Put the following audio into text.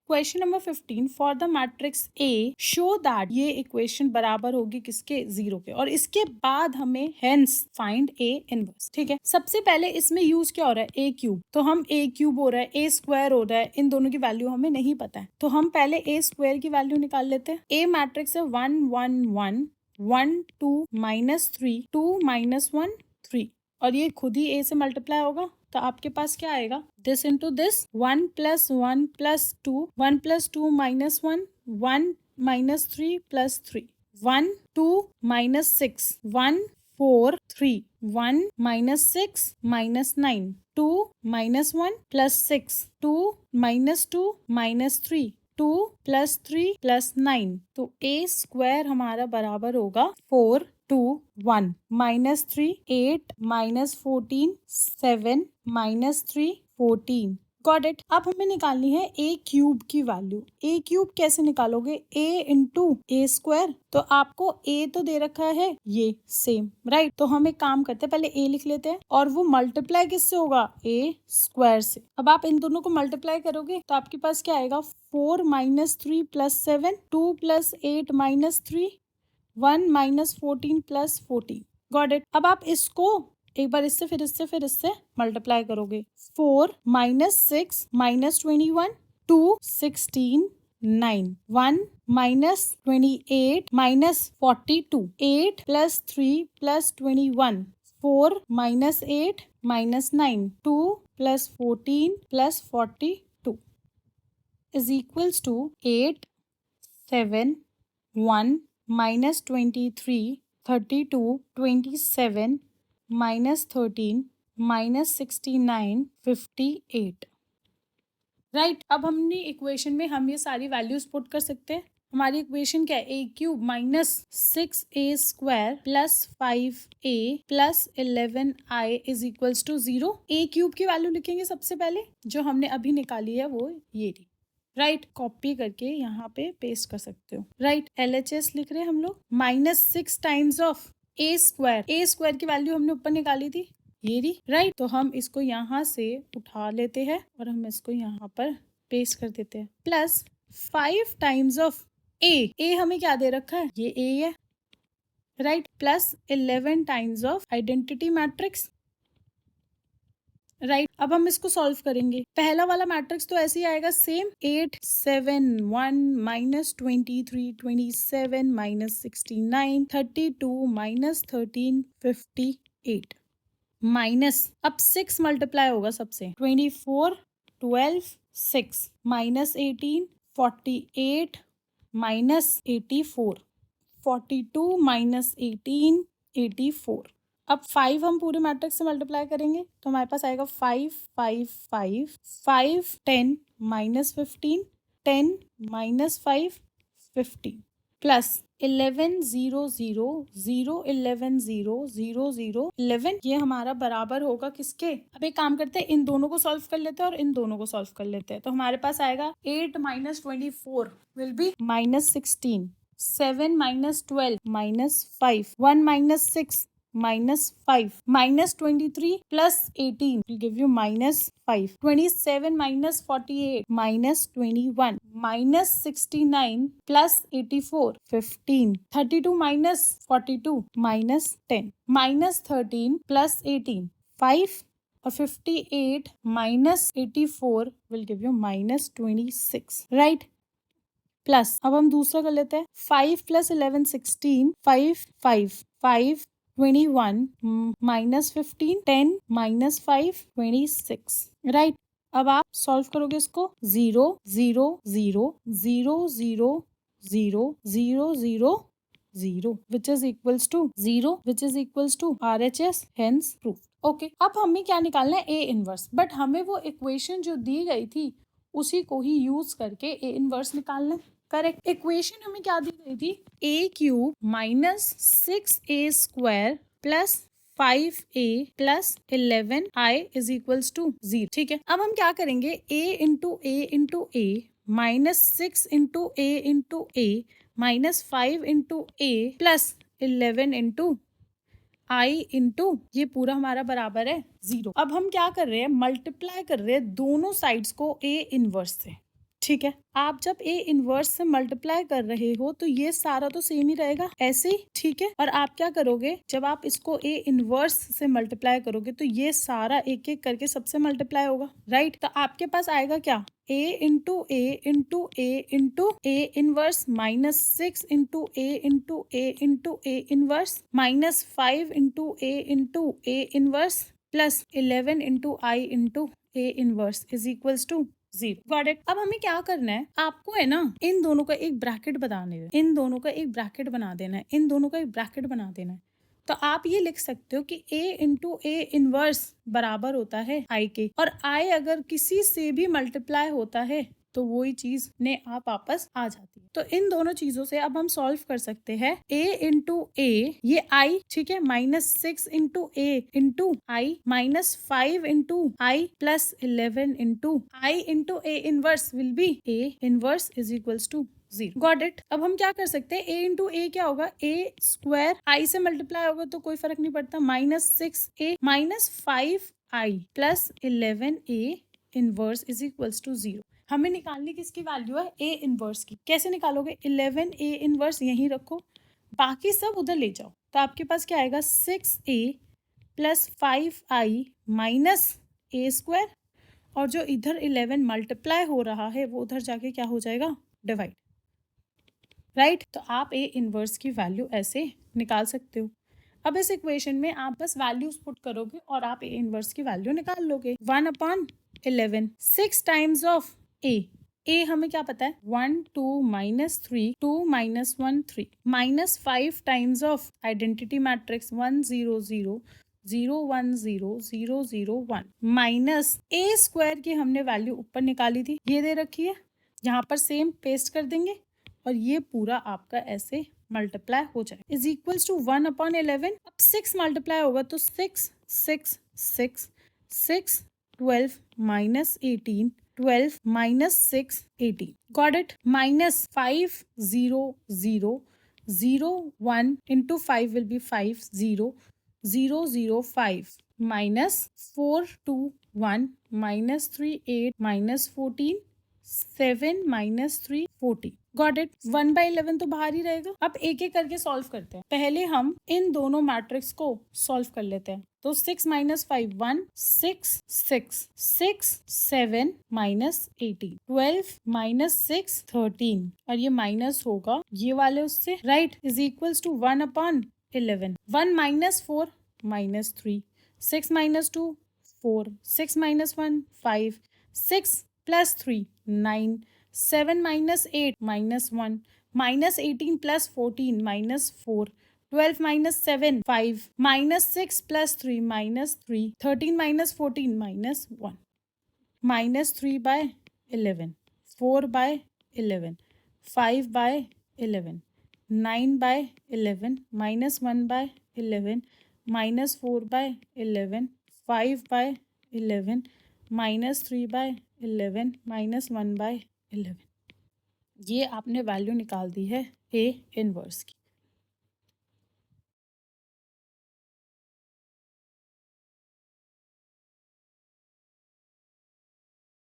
Question number 15 for the matrix A show that ये equation बराबर होगी किसके, 0 के, और इसके बाद हमें हेंस फाइंड ए इनवर्स। ठीक है, सबसे पहले इसमें यूज क्या हो रहा है, ए क्यूब, तो हम ए क्यूब हो रहा है, ए स्क्वायर हो रहा है, इन दोनों की वैल्यू हमें नहीं पता है, तो हम पहले ए स्क्वायर की वैल्यू निकाल लेते हैं। ए मैट्रिक्स है 1 1 1 1 2 -3 2 -1 3, और ये खुद ही ए से मल्टीप्लाई होगा, तो आपके पास क्या आएगा, दिस इंटू दिस, 1 + 1 + 2 1 + 2 -1 1 -3 + 3 1 2 -6 1 4 3 1 -6 -9 2 -1 + 6 2 -2 -3 2 + 3 + 9, तो ए स्क्वायर हमारा बराबर होगा 4 2 1 -3 8 -14 7 -3 14। Got it. अब हमें निकालनी है ए क्यूब की वैल्यू। ए क्यूब कैसे निकालोगे, ए इंटू ए स्क्वायर, तो आपको ए तो दे रखा है ये सेम, राइट, तो हम एक काम करते हैं, पहले ए लिख लेते हैं, और वो मल्टीप्लाई किससे होगा, ए स्क्वायर से। अब आप इन दोनों को मल्टीप्लाई करोगे तो आपके पास क्या आएगा, 4 -3 + 7 2 + 8 -3 1 -14 + 14। Got it. अब आप इसको एक बार इससे फिर इससे फिर इससे मल्टीप्लाई करोगे, 4 -6 -21 2 16 9 1 -28 -42 8 + 3 + 21 4 -8 -9 2 + 14 + 42 is equals to 8 7 1 -23 32 27 -13 -69 58, राइट। अब हमने इक्वेशन में हम ये सारी वैल्यूज पुट कर सकते हैं। हमारी इक्वेशन क्या है, a cube -6a square + 5a + 11i is equals to 0। A cube की वैल्यू लिखेंगे सबसे पहले, जो हमने अभी निकाली है वो ये रही, राइट, कॉपी करके यहाँ पे पेस्ट कर सकते हो, राइट। LHS लिख रहे हैं हम लोग, -6 times of A square, A square की वैल्यू हमने ऊपर निकाली थी ये रही, राइट, तो हम इसको यहाँ से उठा लेते हैं और हम इसको यहाँ पर पेस्ट कर देते हैं, प्लस 5 टाइम्स ऑफ ए हमें क्या दे रखा है, ये ए है, right, plus 11 times of identity matrix, right. अब हम इसको सॉल्व करेंगे। पहला वाला मैट्रिक्स तो ऐसे ही आएगा सेम, 8 7 1 -23 27 -69 32 -13 58 माइनस, अब 6 मल्टीप्लाई होगा सबसे, 24 12 6 -18 48 -84 42 -18 84। अब 5 हम पूरे मैट्रिक्स से मल्टीप्लाई करेंगे तो हमारे पास आएगा 5 5 5 5 10 -15 10 -5 50 प्लस 11 0 0 0 11 0 0 0 11, ये हमारा बराबर होगा किसके। अब एक काम करते हैं, इन दोनों को सॉल्व कर लेते हैं और इन दोनों को सॉल्व कर लेते हैं, तो हमारे पास आएगा 8 -24 will be -16 7 -12 -5 1 -6 -5 -23 + 18 will give you -5 27 -48 -21 -69 + 84 15 32 -42 -10 -13 + 18 5 और 58 -84 will give you -26, right. Plus अब हम दूसरा कर लेते हैं, 5 + 11 16 5 5 5 21 -15 10 -5 26, राइट। अब आप सॉल्व करोगे इसको, 0 0 0 0 0 0 0 0 0 which is equals to 0 which is equals to RHS, hence proof। Okay, अब हमें क्या निकालना है, ए इनवर्स, बट हमें वो इक्वेशन जो दी गई थी उसी को ही यूज करके ए इनवर्स निकालना है, करेक्ट। इक्वेशन हमें क्या दी गई थी, a cube -6a square + 5a + 11i is equals to 0, ठीक है। अब हम क्या करेंगे, a into a into a -6 into a into a -5 into a + 11 into i into ये पूरा हमारा बराबर है 0। अब हम क्या कर रहे हैं, मल्टीप्लाई कर रहे हैं दोनों साइड्स को a इनवर्स से, ठीक है। आप जब ए इनवर्स से मल्टीप्लाई कर रहे हो तो ये सारा तो सेम ही रहेगा ऐसे ही, ठीक है। और आप क्या करोगे, जब आप इसको ए इनवर्स से मल्टीप्लाई करोगे तो ये सारा एक एक करके सबसे मल्टीप्लाई होगा, राइट। तो आपके पास आएगा क्या, a into A into A into A inverse minus 6 into A into A into A inverse minus 5 into A inverse plus 11 into I into A inverse is equals to 0। Got it. अब हमें क्या करना है, आपको है ना इन दोनों का एक ब्रैकेट बनाने है, इन दोनों का एक ब्रैकेट बना देना है, इन दोनों का एक ब्रैकेट बना देना है। तो आप ये लिख सकते हो कि a इंटू ए इनवर्स बराबर होता है i के, और i अगर किसी से भी मल्टीप्लाई होता है तो वही चीज ने आप वापस आ जाती है। तो इन दोनों चीजों से अब हम सॉल्व कर सकते हैं a इंटू ए, ये i, ठीक है, minus 6 into A into I minus 5 into I plus 11 into I into A inverse will be a inverse is equals to 0। Got it. अब हम क्या कर सकते हैं, a इंटू ए क्या होगा, ए स्क्वायर आई से मल्टीप्लाई होगा तो कोई फर्क नहीं पड़ता, minus 6a minus 5i plus 11a inverse is equals to 0। हमें निकालनी किसकी वैल्यू है, ए इनवर्स की। कैसे निकालोगे, 11a इनवर्स यहीं रखो, बाकी सब उधर ले जाओ। तो आपके पास क्या आएगा, 6a प्लस 5i माइनस ए स्क्वायर, और जो इधर 11 मल्टीप्लाई हो रहा है वो उधर जाके क्या हो जाएगा, डिवाइड, राइट। तो आप ए इनवर्स की वैल्यू ऐसे निकाल सकते हो। अब इस इक्वेशन में आप बस वैल्यूज पुट करोगे और आप ए इनवर्स की वैल्यू निकाल लोगे। 1/11 6 टाइम्स ऑफ ए हमें क्या पता है, 1 2 minus 3 2 minus 1 3 minus 5 times of identity matrix 1 0 0 0 1 0 0 0 1 minus A square की हमने वैल्यू ऊपर निकाली थी, ये दे रखी है, यहाँ पर सेम पेस्ट कर देंगे और ये पूरा आपका ऐसे मल्टीप्लाई हो जाए इज इक्वल्स टू 1/11। अब 6 मल्टीप्लाई होगा तो 6 6 6 6 12 minus 18 12 minus 6 18। Got it? Minus 5 0 0 0 1 into 5 will be 5 0 0 0 5 minus 4 2 1 minus 3 8 minus 14 7 minus 3 40। Got it. 1/11 तो बाहर ही रहेगा। अब एक एक करके सॉल्व करते हैं। पहले हम इन दोनों मैट्रिक्स को सॉल्व कर लेते हैं। तो 6 माइनस 5 1 6 6 6 7 माइनस 18 12 माइनस 6 13 और ये माइनस होगा ये वाले उससे, right, is equals to 1/11। 1 minus 4 minus 3 6 minus 2 4 6 minus 1 5 6 plus 3 9 7 minus 8 minus 1 minus 18 plus 14 minus 4 12 minus 7 5 minus 6 plus 3 minus 3 13 minus 14 minus 1 minus 3/11 4/11 5/11 9/11 minus 1/11 minus 4/11 5/11 minus 3/11 minus 1/11। ये आपने वैल्यू निकाल दी है ए इनवर्स की।